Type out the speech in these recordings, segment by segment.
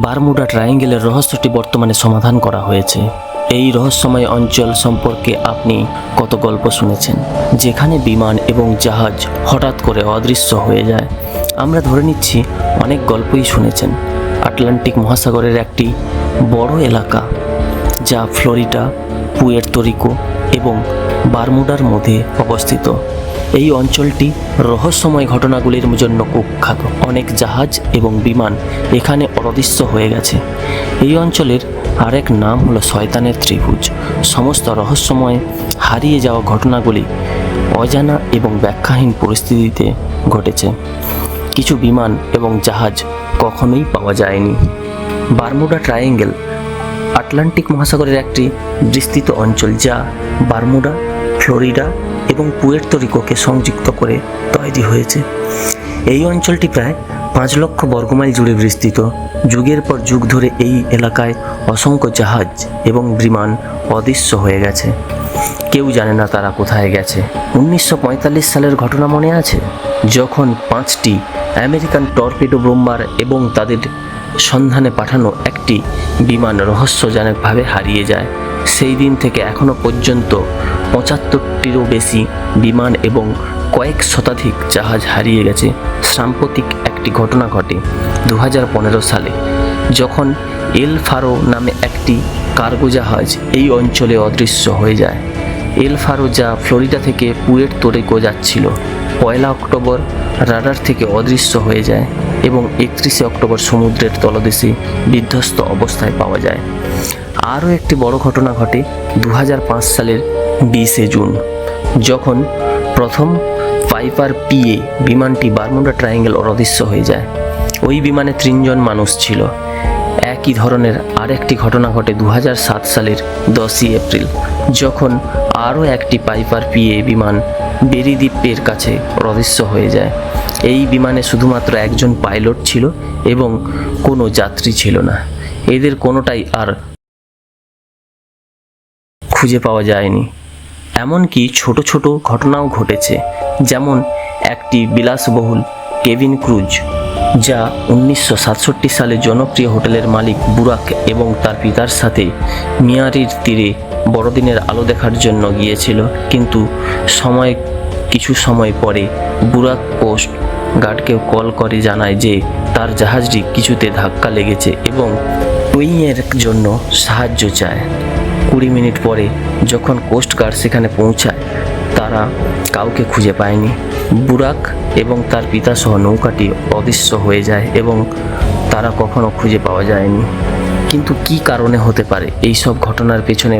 Bermuda ট্রায়াঙ্গেলের রহস্যটি বর্তমানে সমাধান করা হয়েছে। এই রহস্যময় অঞ্চল সম্পর্কে আপনি কত গল্প শুনেছেন, যেখানে বিমান এবং জাহাজ হঠাৎ করে অদৃশ্য হয়ে যায়। আমরা ধরে নিচ্ছি অনেক গল্পই শুনেছেন। আটলান্টিক মহাসাগরের একটি বড় এলাকা, যা ফ্লোরিডা, পুয়ের্তো রিকো এবং বারমুডার মধ্যে অবস্থিত। এই অঞ্চলটি রহস্যময় ঘটনাগুলির জন্য কুখ্যাত। অনেক জাহাজ এবং বিমান এখানে অদৃশ্য হয়ে গেছে। এই অঞ্চলের আরেক নাম হলো শয়তানের ত্রিভুজ। সমস্ত রহস্যময় হারিয়ে যাওয়া ঘটনাগুলি অজানা এবং ব্যাখ্যাহীন পরিস্থিতিতে ঘটেছে। কিছু বিমান এবং জাহাজ কখনোই পাওয়া যায়নি। বারমুডা ট্রায়াঙ্গেল আটলান্টিক মহাসাগরের একটি বিস্তৃত অঞ্চল, যা বারমুডা, ফ্লোরিডা এবং পুয়ের্তো রিকোকে সংযুক্ত করে তৈরি হয়েছে। এই অঞ্চলটি প্রায় 5 লক্ষ বর্গমাইল জুড়ে বিস্তৃত। যুগের পর যুগ ধরে এই এলাকায় অসংখ্য জাহাজ এবং বিমান অদৃশ্য হয়ে গেছে। কেউ জানে না তারা কোথায় গেছে। 1945 সালের ঘটনা মনে আছে, যখন 5টি আমেরিকান টর্পেডো বোম্বার এবং তাদের সন্ধানে পাঠানো একটি বিমান রহস্যজনকভাবে হারিয়ে যায়। সেই দিন থেকে এখনও পর্যন্ত 75টিরও বেশি বিমান এবং কয়েক শতাধিক জাহাজ হারিয়ে গেছে। সাম্প্রতিক একটি ঘটনা ঘটে 2015 সালে, যখন এল ফারো নামে একটি কার্গো জাহাজ এই অঞ্চলে অদৃশ্য হয়ে যায়। এল ফারো, যা ফ্লোরিডা থেকে পুয়ের্তো রিকো যাচ্ছিল, 1 অক্টোবর রাডার থেকে অদৃশ্য হয়ে যায় এবং 31 অক্টোবর সমুদ্রের তলদেশে বিধ্বস্ত অবস্থায় পাওয়া যায়। আরও একটি বড় ঘটনা ঘটে 2005 সালের 20 জুন, যখন প্রথম পাইপার পিএ বিমানটি বারমুডা ট্রায়াঙ্গেল অদৃশ্য হয়ে যায়। ওই বিমানে 3 জন মানুষ ছিল। একই ধরনের আরেকটি ঘটনা ঘটে 2007 সালের 10 এপ্রিল, যখন আরও একটি পাইপার পিএ বিমান বেরি দ্বীপের কাছে অদৃশ্য হয়ে যায়। এই বিমানে শুধুমাত্র একজন পাইলট ছিল এবং কোনো যাত্রী ছিল না। এদের কোনোটাই আর খুঁজে পাওয়া যায়নি। এমনকি ছোট ছোট ঘটনাও ঘটেছে, যেমন একটি বিলাসবহুল কেবিন ক্রুজ, যা 1967 সালে জনপ্রিয় হোটেলের মালিক বুরাক এবং তার পিতার সাথে মিয়ারির তীরে বড়দিনের আলো দেখার জন্য গিয়েছিল। কিন্তু কিছু সময় পরে বুরাক কোস্ট গার্ডকে কল করে জানায় যে তার জাহাজটি কিছুতে ধাক্কা লেগেছে এবং টোয়িংয়ের জন্য সাহায্য চায়। 20 মিনিট পরে যখন কোস্ট গার্ড সেখানে পৌঁছায়, তারা কাউকে খুঁজে পায়নি। বুরাক এবং তার পিতা সহ নৌকাটি অদৃশ্য হয়ে যায় এবং তারা কখনো খুঁজে পাওয়া যায়নি। কিন্তু কী কারণে হতে পারে এই সব ঘটনার পেছনে?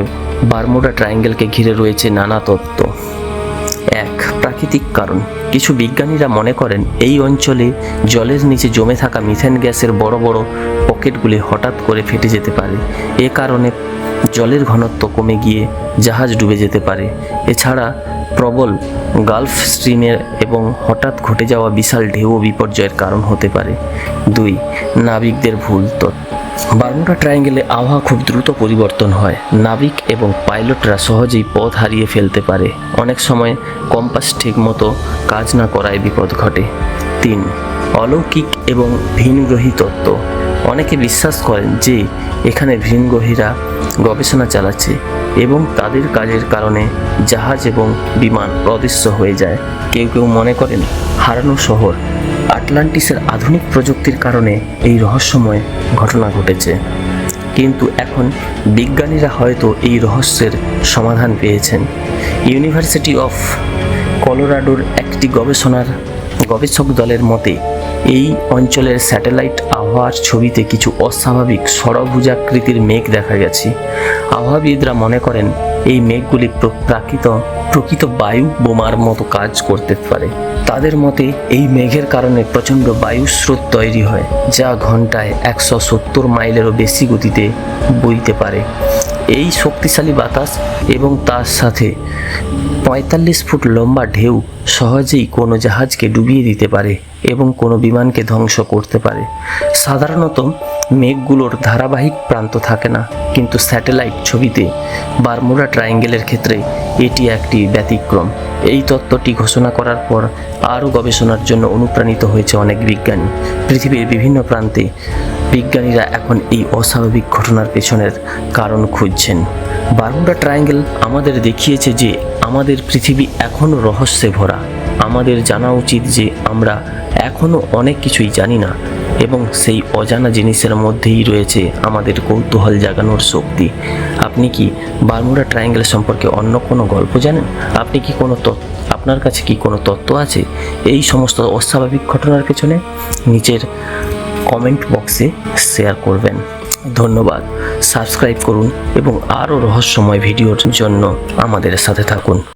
বারমুডা ট্রায়াঙ্গেলকে ঘিরে রয়েছে নানা তত্ত্ব। 1. প্রাকৃতিক কারণ। কিছু বিজ্ঞানীরা মনে করেন এই অঞ্চলে জলের নিচে জমে থাকা মিথেন গ্যাসের বড় বড় পকেটগুলি হঠাৎ করে ফেটে যেতে পারে। এ কারণে জলের ঘনত্ব কমে গিয়ে জাহাজ ডুবে যেতে পারে। এছাড়া প্রবল গালফ স্ট্রিমের এবং হঠাৎ ঘটে যাওয়া বিশাল ঢেউ বিপর্যয়ের কারণ হতে পারে। 2. নাবিকদের ভুল তথ্য। বারমুডা ট্রায়াঙ্গেলে আবহাওয়া খুব দ্রুত পরিবর্তন হয়। নাবিক এবং পাইলটরা সহজেই পথ হারিয়ে ফেলতে পারে। অনেক সময় কম্পাস ঠিকমতো কাজ না করায় বিপদ ঘটে। 3. অলৌকিক এবং ভিনগ্রহী তত্ত্ব। অনেকে বিশ্বাস করেন যে এখানে ভিনগ্রহীরা গবেষণা চালাচ্ছে এবং তাদের কাজের কারণে জাহাজ এবং বিমান অদৃশ্য হয়ে যায়। কেউ কেউ মনে করেন হারানো শহর আটলান্টিসের আধুনিক প্রযুক্তির কারণে এই রহস্যময় ঘটনা ঘটেছে। কিন্তু এখন বিজ্ঞানীরা হয়তো এই রহস্যের সমাধান পেয়েছেন। ইউনিভার্সিটি অফ কলোরাডোর একটি গবেষক দলের মতে, এই অঞ্চলের স্যাটেলাইট আবহাওয়ার ছবিতে কিছু অস্বাভাবিক ষড়ভুজাকৃতির মেঘ দেখা গেছে। আবহাওয়াবিদরা মনে করেন এই মেঘগুলি প্রকৃত বায়ু বোমার মতো কাজ করতে পারে। তাদের মতে এই মেঘের কারণে প্রচণ্ড বায়ু স্রোত তৈরি হয়, যা ঘন্টায় 170 মাইলেরও বেশি গতিতে বইতে পারে। এই শক্তিশালী বাতাস এবং তার সাথে 45 ফুট লম্বা ঢেউ সহজেই কোনো জাহাজকে ডুবিয়ে দিতে পারে এবং কোনো বিমানকে ধ্বংস করতে পারে। সাধারণত মেঘগুলোর ধারাবাহিক প্রান্ত থাকে না, কিন্তু স্যাটেলাইট ছবিতে বারমুডা ট্রায়াঙ্গেলের ক্ষেত্রে এটি একটি ব্যতিক্রম। এই তত্ত্বটি ঘোষণা করার পর আরও গবেষণার জন্য অনুপ্রাণিত হয়েছে অনেক বিজ্ঞানী। পৃথিবীর বিভিন্ন প্রান্তে বিজ্ঞানীরা এখন এই অস্বাভাবিক ঘটনার পেছনের কারণ খুঁজছেন। বারমুডা ট্রায়াঙ্গেল আমাদের দেখিয়েছে যে আমাদের পৃথিবী এখনও রহস্যে ভরা। আমাদের জানা উচিত যে আমরা এখনও অনেক কিছুই জানি না, এবং সেই অজানা জিনিসের মধ্যেই রয়েছে আমাদের কৌতূহল জাগানোর শক্তি। আপনি কি বারমুডা ট্রায়াঙ্গেল সম্পর্কে অন্য কোনো গল্প জানেন? আপনি কি আপনার কাছে কি কোনো তত্ত্ব আছে এই সমস্ত অস্বাভাবিক ঘটনার পেছনে? নিচের কমেন্ট বক্সে শেয়ার করবেন। ধন্যবাদ। সাবস্ক্রাইব করুন এবং আরও রহস্যময় ভিডিওর জন্য আমাদের সাথে থাকুন।